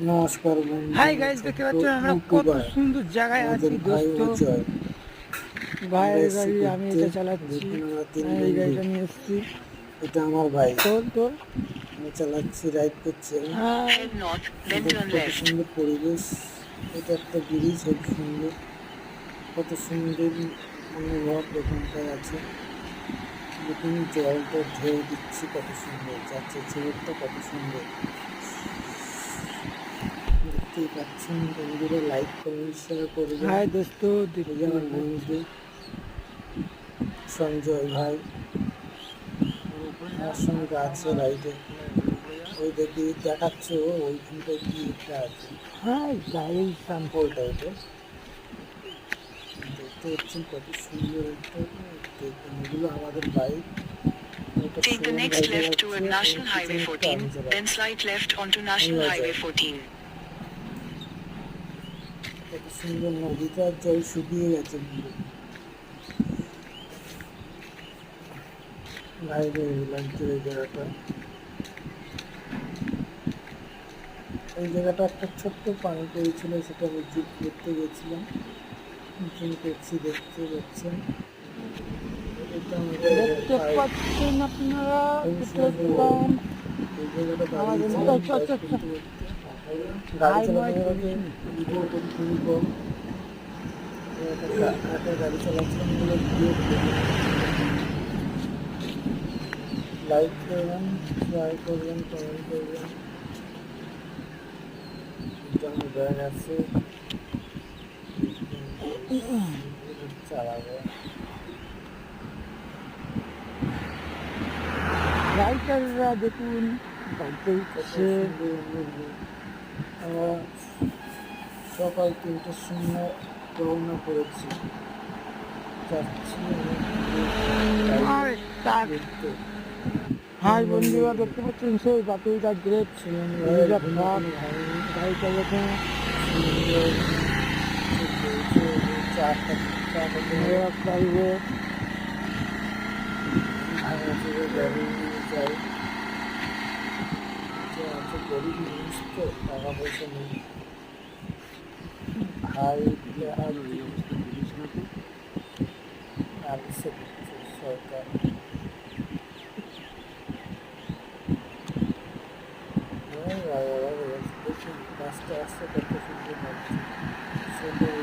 নমস্কার বন্ধু। Hi guys, দেখতে পাচ্ছেন আমরা কত সুন্দর জায়গায় আছি দোস্ত। ভাইয়ের গাড়ি, আমি এটা চালাচ্ছি। এই গাড়িটা নিয়ে এসেছি, এটা আমার ভাই, তোর আমি চালাচ্ছি, রাইড করছি। কত সুন্দর পরিবেশ, এটা একটা ব্রিজ, খুব সুন্দর, কত সুন্দর অনুভব এখানটায় আছে। দেখুন জলটা ঢেউ দিচ্ছি, কত সুন্দর যাচ্ছে, ছেলেটা কত সুন্দর দেখতেই পাচ্ছেন। বন্ধুরা লাইক করুন, শেয়ার করবেন। হাই দোস্ত, আমার বন্ধু সঞ্জয় ভাই আমার সঙ্গে আছে রাইডে। ওই দেখি দেখাচ্ছে, ওইখানটায় কি একটা আছে। হ্যাঁ, গাড়ির স্যাম্পলটা ওটা দেখতে পাচ্ছেন, কত সুন্দর একটা। দেখুন এগুলো আমাদের bike. Take the next left toward National Highway 14, then slide left onto National Highway 14. কত সুন্দর নদীটার জল শুকিয়ে গেছে। বাইরে লাগছে এই জায়গাটা। এই জায়গাটা একটা ছোট্ট পানি পড়েছিল, সেটা আমি জিপ করতে গেছিলাম। জুম করছি, দেখতে পাচ্ছেন। দেখতে পাচ্ছেন আপনারা, এই জায়গাটা দাঁড়িয়েছিলাম গাড়ি চালানোর ভিডিও করি খুবই কম। একটা গাড়ি চালাচ্ছিলাম, লাইক করবেন, শেয়ার করবেন, কমেন্ট করবেন। আমার ব্যাগ আছে, চালাবো। রাইডাররা দেখুন গাড়িতে উঠছে। আমরা সকাল 3টার সময় রওনা করেছি, যাচ্ছি হাই বন্ধুরা, দেখতে পাচ্ছেন সেই বাতিলটা গ্রেট গাড়িটা দেখুন। গরিব মানুষ তো, টাকা পয়সা নেই। ভাই আর সরকার রাস্তা আসতে কত সুন্দর লাগছে, সেটাই